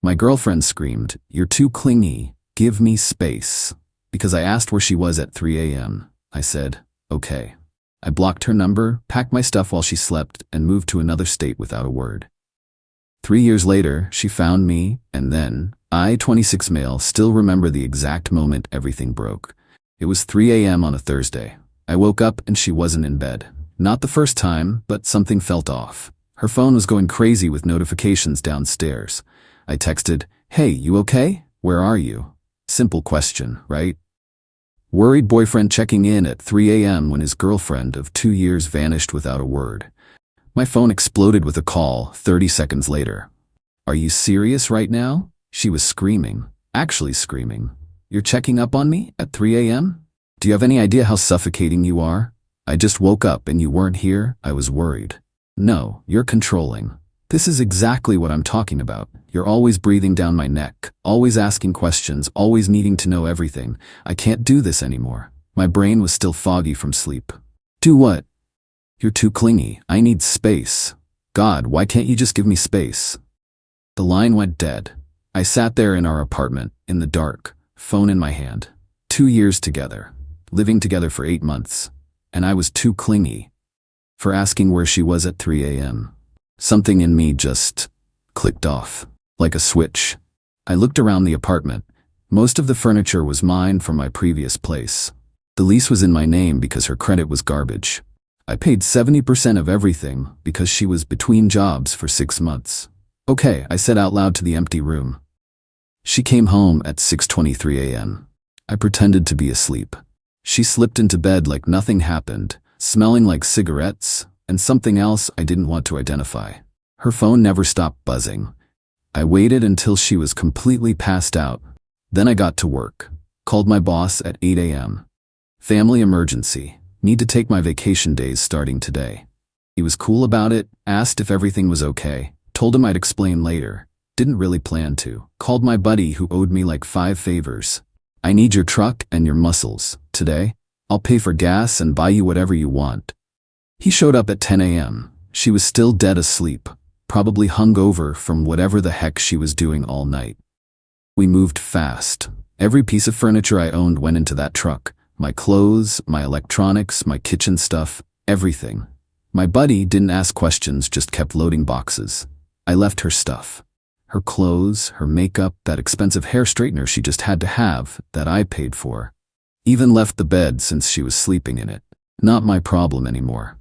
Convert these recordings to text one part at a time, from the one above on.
My girlfriend screamed, "You're too clingy. Give me space." Because I asked where she was at 3 a.m. I said, "Okay." I blocked her number, packed my stuff while she slept, and moved to another state without a word. 3 years later, she found me, and then, I, 26 male, still remember the exact moment everything broke. It was 3 a.m. on a Thursday. I woke up and she wasn't in bed. Not the first time, but something felt off. Her phone was going crazy with notifications downstairs. I texted, "Hey, you okay? Where are you?" Simple question, right? Worried boyfriend checking in at 3 a.m. when his girlfriend of 2 years vanished without a word. My phone exploded with a call 30 seconds later. "Are you serious right now?" She was screaming, actually screaming. "You're checking up on me at 3 a.m.? Do you have any idea how suffocating you are? I just woke up and you weren't here." I was worried. "No, you're controlling. This is exactly what I'm talking about. You're always breathing down my neck, always asking questions, always needing to know everything. I can't do this anymore." My brain was still foggy from sleep. "Do what?" "You're too clingy. I need space. God, why can't you just give me space?" The line went dead. I sat there in our apartment, in the dark, phone in my hand. 2 years together, living together for 8 months. And I was too clingy. For asking where she was at 3 a.m. Something in me just clicked off, like a switch. I looked around the apartment. Most of the furniture was mine from my previous place. The lease was in my name because her credit was garbage. I paid 70% of everything because she was between jobs for 6 months. "Okay," I said out loud to the empty room. She came home at 6:23 a.m. I pretended to be asleep. She slipped into bed like nothing happened, smelling like cigarettes, and something else I didn't want to identify. Her phone never stopped buzzing. I waited until she was completely passed out. Then I got to work. Called my boss at 8 a.m. "Family emergency. Need to take my vacation days starting today." He was cool about it, asked if everything was okay, told him I'd explain later. Didn't really plan to. Called my buddy who owed me like 5 favors. "I need your truck and your muscles today. I'll pay for gas and buy you whatever you want." He showed up at 10 a.m. She was still dead asleep, probably hungover from whatever the heck she was doing all night. We moved fast. Every piece of furniture I owned went into that truck. My clothes, my electronics, my kitchen stuff, everything. My buddy didn't ask questions, just kept loading boxes. I left her stuff. Her clothes, her makeup, that expensive hair straightener she just had to have, that I paid for. Even left the bed since she was sleeping in it. Not my problem anymore.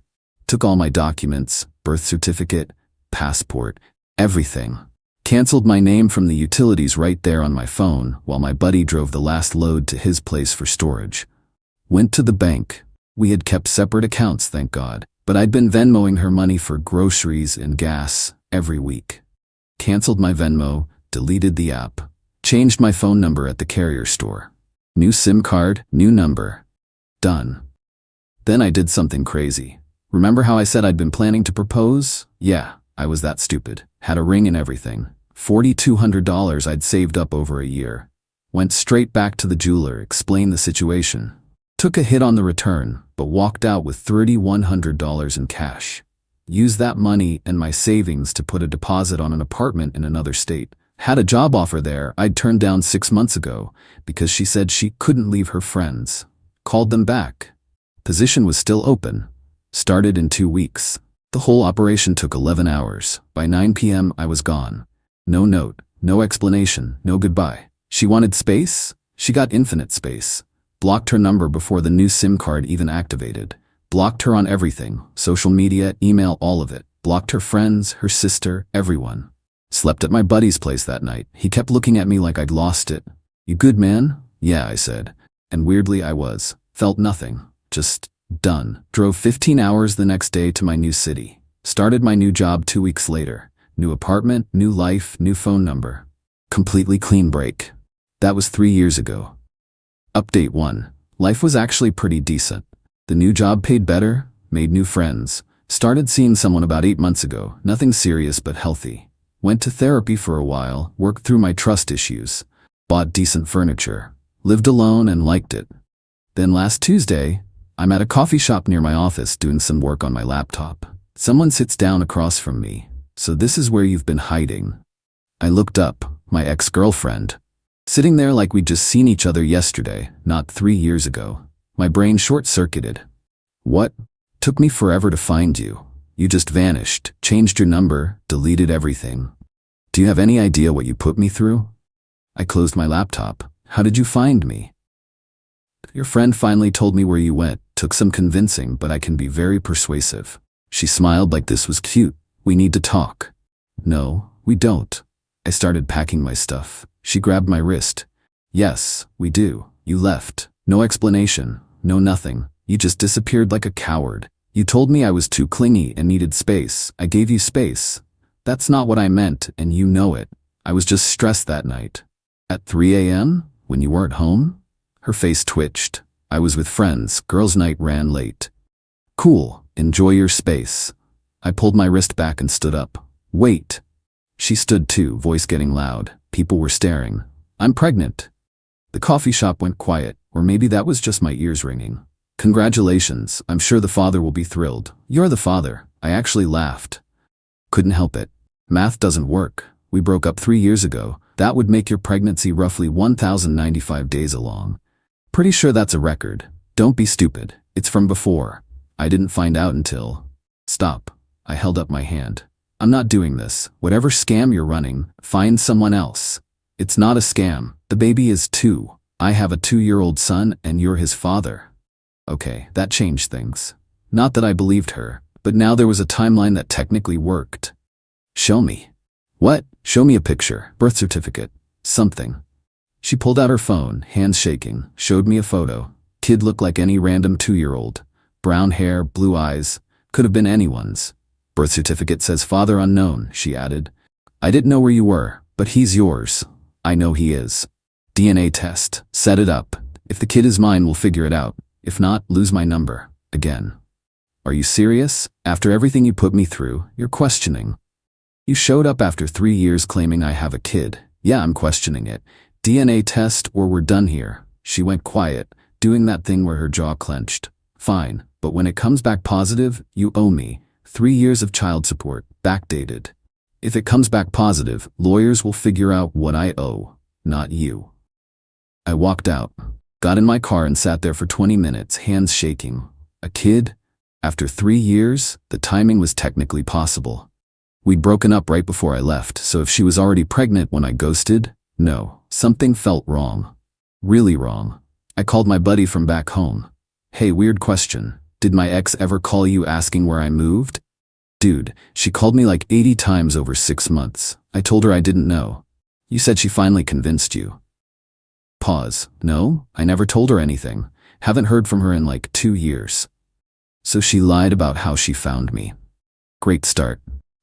Took all my documents, birth certificate, passport, everything. Canceled my name from the utilities right there on my phone while my buddy drove the last load to his place for storage. Went to the bank. We had kept separate accounts, thank God, but I'd been Venmoing her money for groceries and gas every week. Canceled my Venmo, deleted the app, changed my phone number at the carrier store. New SIM card, new number. Done. Then I did something crazy. Remember how I said I'd been planning to propose? Yeah, I was that stupid. Had a ring and everything. $4,200 I'd saved up over a year. Went straight back to the jeweler, explained the situation. Took a hit on the return, but walked out with $3,100 in cash. Used that money and my savings to put a deposit on an apartment in another state. Had a job offer there I'd turned down 6 months ago because she said she couldn't leave her friends. Called them back. Position was still open. Started in 2 weeks. The whole operation took 11 hours. By 9 p.m. I was gone. No note, no explanation, no goodbye. She wanted space? She got infinite space. Blocked her number before the new SIM card even activated. Blocked her on everything, social media, email, all of it. Blocked her friends, her sister, everyone. Slept at my buddy's place that night. He kept looking at me like I'd lost it. "You good, man?" "Yeah," I said. And weirdly I was. Felt nothing. Just done. Drove 15 hours the next day to my new city. Started my new job 2 weeks later. New apartment, new life, new phone number. Completely clean break. That was 3 years ago. Update 1. Life was actually pretty decent. The new job paid better, made new friends. Started seeing someone about 8 months ago. Nothing serious but healthy. Went to therapy for a while, worked through my trust issues. Bought decent furniture. Lived alone and liked it. Then last Tuesday, I'm at a coffee shop near my office doing some work on my laptop. Someone sits down across from me. "So this is where you've been hiding." I looked up. my ex-girlfriend. Sitting there like we'd just seen each other yesterday, not 3 years ago. My brain short-circuited. What? Took me forever to find you. You just vanished, changed your number, deleted everything. Do you have any idea what you put me through? I closed my laptop. How did you find me? Your friend finally told me where you went. Took some convincing, but I can be very persuasive. She smiled like this was cute. We need to talk. No, we don't. I started packing my stuff. She grabbed my wrist. Yes, we do. You left. No explanation. No nothing. You just disappeared like a coward. You told me I was too clingy and needed space. I gave you space. That's not what I meant, and you know it. I was just stressed that night. At 3 a.m., when you weren't home? Her face twitched. I was with friends. Girls' night ran late. Cool. Enjoy your space. I pulled my wrist back and stood up. Wait. She stood too, voice getting loud. People were staring. I'm pregnant. The coffee shop went quiet, or maybe that was just my ears ringing. Congratulations. I'm sure the father will be thrilled. You're the father. I actually laughed. Couldn't help it. Math doesn't work. We broke up 3 years ago. That would make your pregnancy roughly 1,095 days along. Pretty sure that's a record. Don't be stupid. It's from before. I didn't find out until... Stop. I held up my hand. I'm not doing this. Whatever scam you're running, find someone else. It's not a scam. The baby is 2. I have a 2-year-old son and you're his father. Okay, that changed things. Not that I believed her, but now there was a timeline that technically worked. Show me. What? Show me a picture, birth certificate, something. She pulled out her phone, hands shaking, showed me a photo. Kid looked like any random 2-year-old. Brown hair, blue eyes, could have been anyone's. Birth certificate says father unknown, she added. I didn't know where you were, but he's yours. I know he is. DNA test, set it up. If the kid is mine, we'll figure it out. If not, lose my number. Again. Are you serious? After everything you put me through, you're questioning. You showed up after 3 years claiming I have a kid. Yeah, I'm questioning it. DNA test or we're done here. She went quiet, doing that thing where her jaw clenched. Fine, but when it comes back positive, you owe me 3 years of child support, backdated. If it comes back positive, lawyers will figure out what I owe, not you. I walked out, got in my car and sat there for 20 minutes, hands shaking. A kid? After 3 years, the timing was technically possible. We'd broken up right before I left, so if she was already pregnant when I ghosted, no, something felt wrong. Really wrong. I called my buddy from back home. Hey, weird question. Did my ex ever call you asking where I moved? Dude, she called me like 80 times over 6 months. I told her I didn't know. You said she finally convinced you. Pause. No, I never told her anything. Haven't heard from her in like 2 years. So she lied about how she found me. Great start.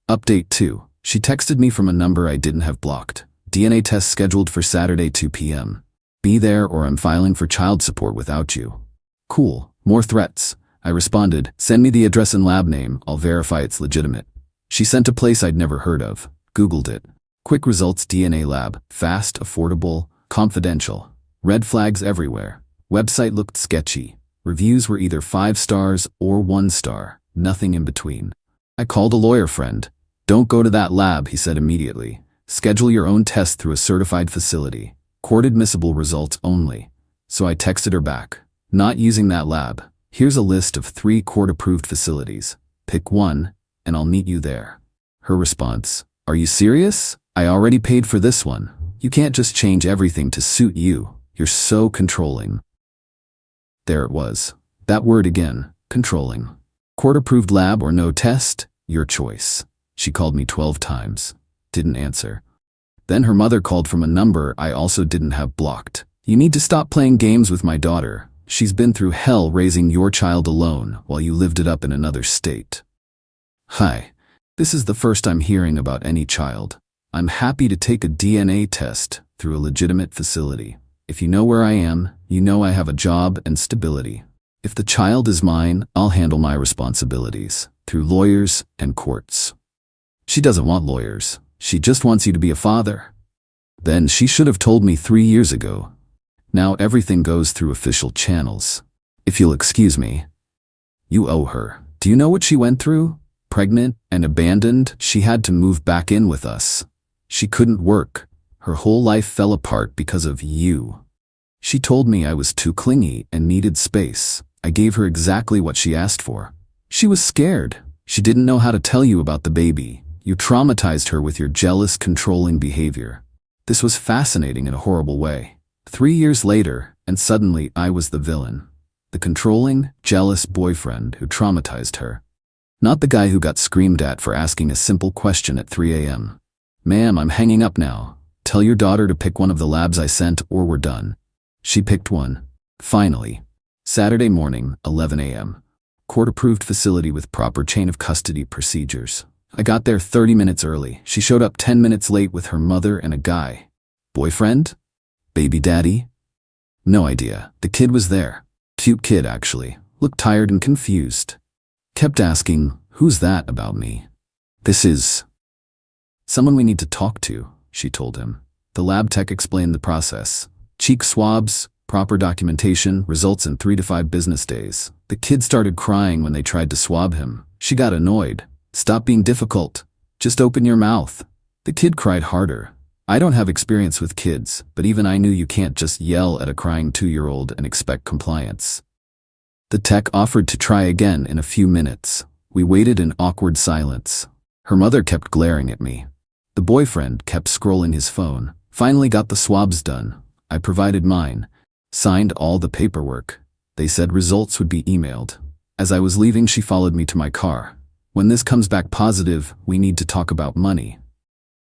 Update 2. She texted me from a number I didn't have blocked. DNA test scheduled for Saturday 2 p.m. Be there or I'm filing for child support without you. Cool. More threats. I responded, send me the address and lab name, I'll verify it's legitimate. She sent a place I'd never heard of. Googled it. Quick results DNA lab. Fast, affordable, confidential. Red flags everywhere. Website looked sketchy. Reviews were either 5 stars or 1 star. Nothing in between. I called a lawyer friend. Don't go to that lab, he said immediately. Schedule your own test through a certified facility. Court admissible results only. So I texted her back. Not using that lab. Here's a list of 3 court-approved facilities. Pick one, and I'll meet you there. Her response, are you serious? I already paid for this one. You can't just change everything to suit you. You're so controlling. There it was. That word again, controlling. Court-approved lab or no test? Your choice. She called me 12 times. Didn't answer. Then her mother called from a number I also didn't have blocked. You need to stop playing games with my daughter. She's been through hell raising your child alone while you lived it up in another state. Hi. This is the first I'm hearing about any child. I'm happy to take a DNA test through a legitimate facility. If you know where I am, you know I have a job and stability. If the child is mine, I'll handle my responsibilities through lawyers and courts. She doesn't want lawyers. She just wants you to be a father. Then she should have told me 3 years ago. Now everything goes through official channels. If you'll excuse me. You owe her. Do you know what she went through? Pregnant and abandoned, she had to move back in with us. She couldn't work. Her whole life fell apart because of you. She told me I was too clingy and needed space. I gave her exactly what she asked for. She was scared. She didn't know how to tell you about the baby. You traumatized her with your jealous, controlling behavior. This was fascinating in a horrible way. 3 years later, and suddenly I was the villain. The controlling, jealous boyfriend who traumatized her. Not the guy who got screamed at for asking a simple question at 3 a.m. "Ma'am, I'm hanging up now. Tell your daughter to pick one of the labs I sent or we're done." She picked one. Finally. Saturday morning, 11 a.m. Court-approved facility with proper chain of custody procedures. I got there 30 minutes early. She showed up 10 minutes late with her mother and a guy. Boyfriend? Baby daddy? No idea. The kid was there. Cute kid, actually. Looked tired and confused. Kept asking, "Who's that about me?" "This is someone we need to talk to," she told him. The lab tech explained the process. Cheek swabs, proper documentation, results in 3 to 5 business days. The kid started crying when they tried to swab him. She got annoyed. "Stop being difficult. Just open your mouth." The kid cried harder. I don't have experience with kids, but even I knew you can't just yell at a crying 2-year-old and expect compliance. The tech offered to try again in a few minutes. We waited in awkward silence. Her mother kept glaring at me. The boyfriend kept scrolling his phone. Finally got the swabs done. I provided mine. Signed all the paperwork. They said results would be emailed. As I was leaving, she followed me to my car. "When this comes back positive, we need to talk about money."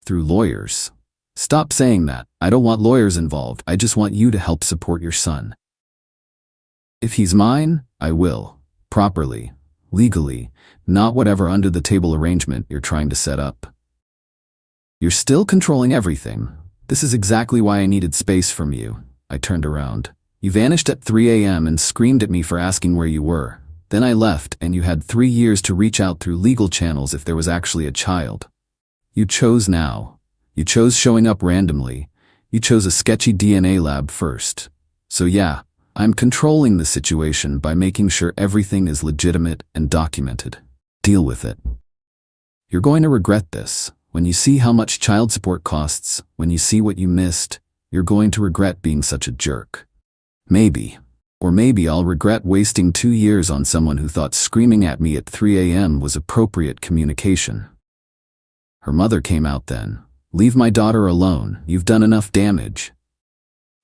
"Through lawyers." "Stop saying that. I don't want lawyers involved. I just want you to help support your son. If he's mine, I will. Properly. Legally. Not whatever under-the-table arrangement you're trying to set up." "You're still controlling everything. This is exactly why I needed space from you." I turned around. "You vanished at 3 a.m. and screamed at me for asking where you were. Then I left and you had 3 years to reach out through legal channels if there was actually a child. You chose now. You chose showing up randomly. You chose a sketchy DNA lab first. So yeah, I'm controlling the situation by making sure everything is legitimate and documented. Deal with it. You're going to regret this. When you see how much child support costs, when you see what you missed, you're going to regret being such a jerk. Maybe. Or maybe I'll regret wasting 2 years on someone who thought screaming at me at 3 a.m. was appropriate communication." Her mother came out then. "Leave my daughter alone. You've done enough damage."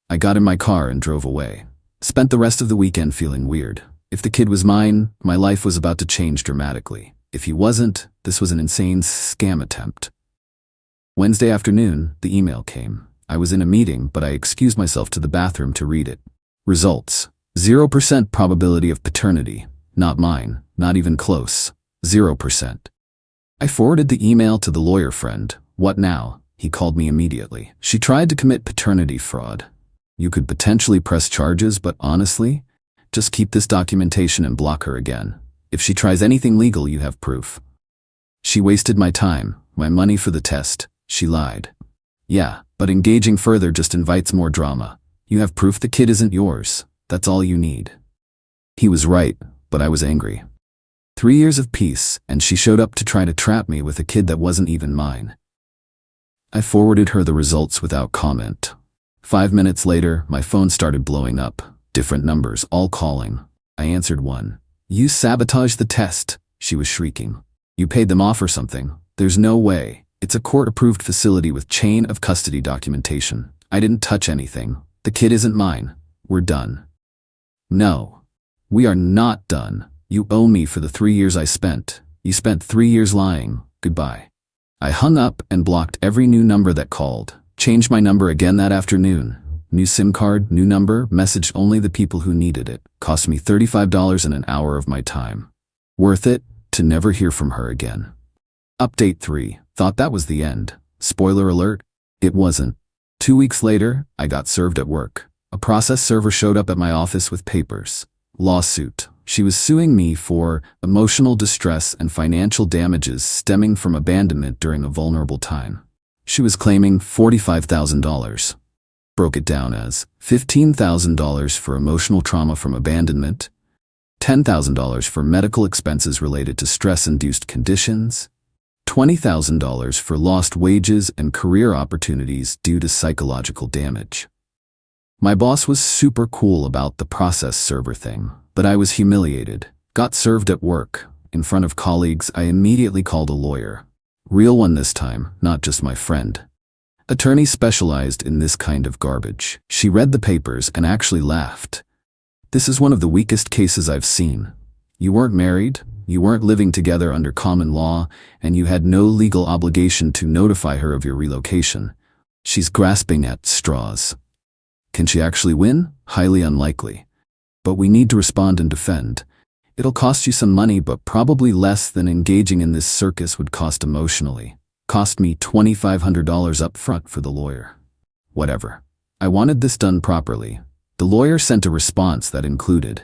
I got in my car and drove away. Spent the rest of the weekend feeling weird. If the kid was mine, my life was about to change dramatically. If he wasn't, this was an insane scam attempt. Wednesday afternoon, the email came. I was in a meeting, but I excused myself to the bathroom to read it. Results. 0% probability of paternity. Not mine. Not even close. 0%. I forwarded the email to the lawyer friend. "What now?" He called me immediately. "She tried to commit paternity fraud. You could potentially press charges, but honestly, just keep this documentation and block her again. If she tries anything legal, you have proof." She wasted my time, my money for the test. She lied. "Yeah, but engaging further just invites more drama. You have proof the kid isn't yours. That's all you need." He was right, but I was angry. 3 years of peace, and she showed up to try to trap me with a kid that wasn't even mine. I forwarded her the results without comment. 5 minutes later, my phone started blowing up. Different numbers, all calling. I answered one. "You sabotaged the test," she was shrieking. "You paid them off or something. There's no way. It's a court-approved facility with chain of custody documentation. I didn't touch anything. The kid isn't mine. We're done." "No. We are not done. You owe me for the 3 years I spent. You spent 3 years lying. Goodbye." I hung up and blocked every new number that called. Changed my number again that afternoon. New SIM card, new number, messaged only the people who needed it. Cost me $35 in an hour of my time. Worth it to never hear from her again. Update 3. Thought that was the end. Spoiler alert, it wasn't. 2 weeks later, I got served at work. A process server showed up at my office with papers. Lawsuit. She was suing me for emotional distress and financial damages stemming from abandonment during a vulnerable time. She was claiming $45,000. Broke it down as $15,000 for emotional trauma from abandonment, $10,000 for medical expenses related to stress-induced conditions, $20,000 for lost wages and career opportunities due to psychological damage. My boss was super cool about the process server thing, but I was humiliated. Got served at work. In front of colleagues, I immediately called a lawyer. Real one this time, not just my friend. Attorney specialized in this kind of garbage. She read the papers and actually laughed. This is one of the weakest cases I've seen. You weren't married, you weren't living together under common law, and you had no legal obligation to notify her of your relocation. She's grasping at straws. Can she actually win? Highly unlikely. But we need to respond and defend. It'll cost you some money, but probably less than engaging in this circus would cost emotionally. Cost me $2,500 up front for the lawyer. Whatever. I wanted this done properly. The lawyer sent a response that included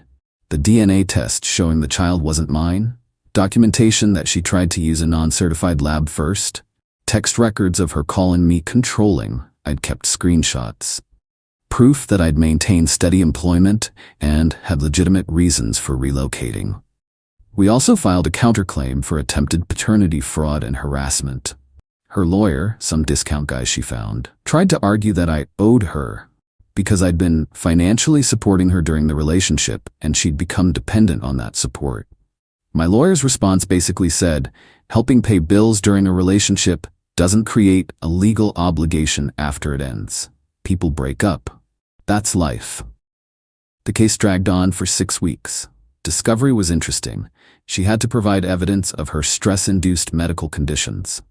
the DNA test showing the child wasn't mine, documentation that she tried to use a non-certified lab first, text records of her calling me controlling, I'd kept screenshots, proof that I'd maintained steady employment and had legitimate reasons for relocating. We also filed a counterclaim for attempted paternity fraud and harassment. Her lawyer, some discount guy she found, tried to argue that I owed her because I'd been financially supporting her during the relationship and she'd become dependent on that support. My lawyer's response basically said, helping pay bills during a relationship doesn't create a legal obligation after it ends. People break up. That's life. The case dragged on for 6 weeks. Discovery was interesting. She had to provide evidence of her stress-induced medical conditions.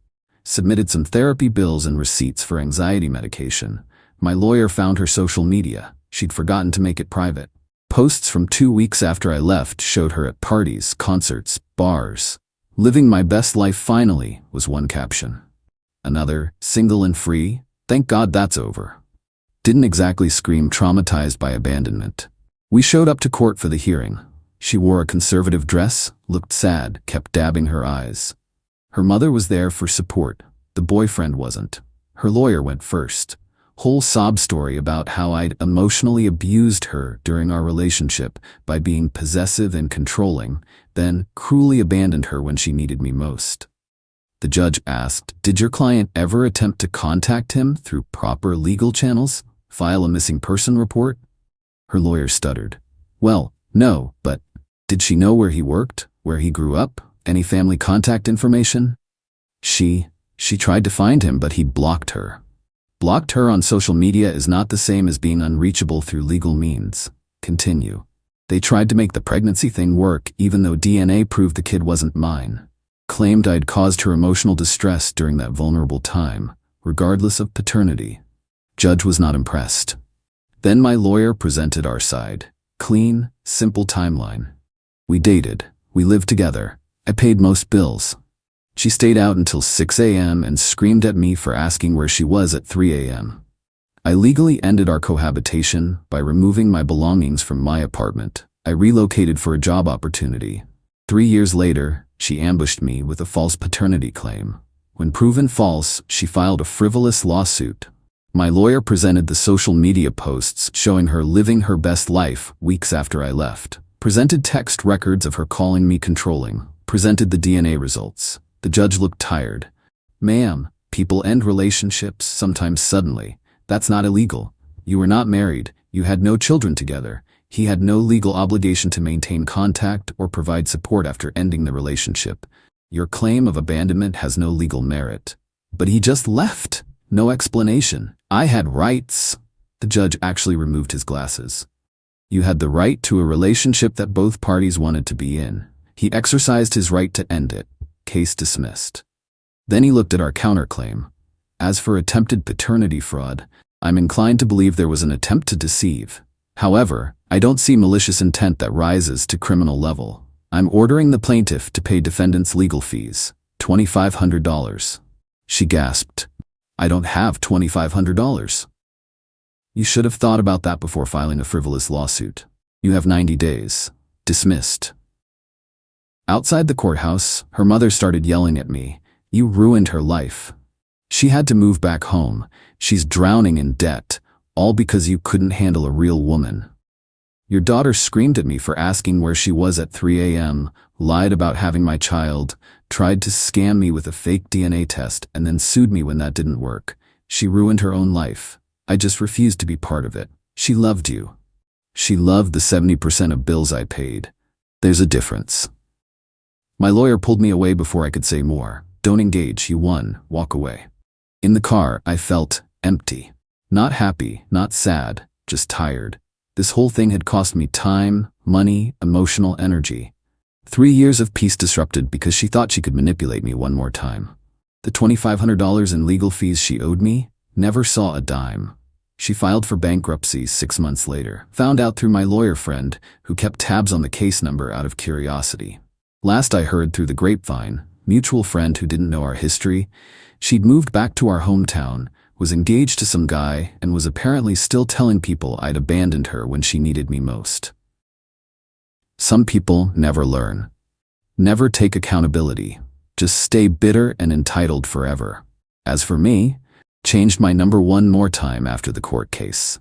Submitted some therapy bills and receipts for anxiety medication. My lawyer found her social media. She'd forgotten to make it private. Posts from 2 weeks after I left showed her at parties, concerts, bars. Living my best life finally, was one caption. Another, single and free. Thank God that's over. Didn't exactly scream traumatized by abandonment. We showed up to court for the hearing. She wore a conservative dress, looked sad, kept dabbing her eyes. Her mother was there for support. The boyfriend wasn't. Her lawyer went first. Whole sob story about how I'd emotionally abused her during our relationship by being possessive and controlling, then cruelly abandoned her when she needed me most. The judge asked, did your client ever attempt to contact him through proper legal channels? File a missing person report? Her lawyer stuttered. Well, no, but did she know where he worked, where he grew up, any family contact information? She tried to find him, but he'd blocked her. Blocked her on social media is not the same as being unreachable through legal means. Continue. They tried to make the pregnancy thing work even though DNA proved the kid wasn't mine. Claimed I'd caused her emotional distress during that vulnerable time, regardless of paternity. Judge was not impressed. Then my lawyer presented our side. Clean, simple timeline. We dated. We lived together. I paid most bills. She stayed out until 6 a.m. and screamed at me for asking where she was at 3 a.m. I legally ended our cohabitation by removing my belongings from my apartment. I relocated for a job opportunity. 3 years later, she ambushed me with a false paternity claim. When proven false, she filed a frivolous lawsuit. My lawyer presented the social media posts showing her living her best life weeks after I left. Presented text records of her calling me controlling. Presented the DNA results. The judge looked tired. Ma'am, people end relationships, sometimes suddenly. That's not illegal. You were not married. You had no children together. He had no legal obligation to maintain contact or provide support after ending the relationship. Your claim of abandonment has no legal merit. But he just left. No explanation. I had rights. The judge actually removed his glasses. You had the right to a relationship that both parties wanted to be in. He exercised his right to end it. Case dismissed. Then he looked at our counterclaim. As for attempted paternity fraud, I'm inclined to believe there was an attempt to deceive. However, I don't see malicious intent that rises to criminal level. I'm ordering the plaintiff to pay defendant's legal fees, $2,500. She gasped. I don't have $2,500. You should have thought about that before filing a frivolous lawsuit. You have 90 days. Dismissed. Outside the courthouse, her mother started yelling at me. You ruined her life. She had to move back home. She's drowning in debt, all because you couldn't handle a real woman. Your daughter screamed at me for asking where she was at 3 a.m., lied about having my child, tried to scam me with a fake DNA test, and then sued me when that didn't work. She ruined her own life. I just refused to be part of it. She loved you. She loved the 70% of bills I paid. There's a difference. My lawyer pulled me away before I could say more. Don't engage, you won, walk away. In the car, I felt empty. Not happy, not sad, just tired. This whole thing had cost me time, money, emotional energy. 3 years of peace disrupted because she thought she could manipulate me one more time. The $2,500 in legal fees she owed me, never saw a dime. She filed for bankruptcy 6 months later. Found out through my lawyer friend, who kept tabs on the case number out of curiosity. Last I heard through the grapevine, mutual friend who didn't know our history, she'd moved back to our hometown, was engaged to some guy, and was apparently still telling people I'd abandoned her when she needed me most. Some people never learn. Never take accountability. Just stay bitter and entitled forever. As for me, changed my number one more time after the court case.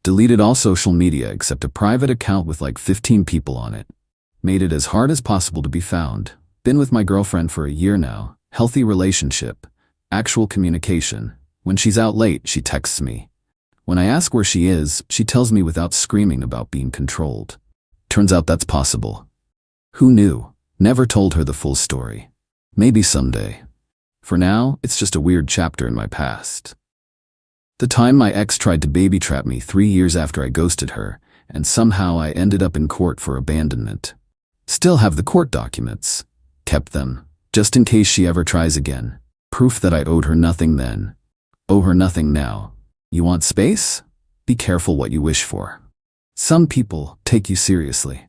Deleted all social media except a private account with like 15 people on it. Made it as hard as possible to be found. Been with my girlfriend for a year now. Healthy relationship. Actual communication. When she's out late, she texts me. When I ask where she is, she tells me without screaming about being controlled. Turns out that's possible. Who knew? Never told her the full story. Maybe someday. For now, it's just a weird chapter in my past. The time my ex tried to baby trap me 3 years after I ghosted her, and somehow I ended up in court for abandonment. Still have the court documents. Kept them, just in case she ever tries again. Proof that I owed her nothing then. Owe her nothing now. You want space? Be careful what you wish for. Some people take you seriously.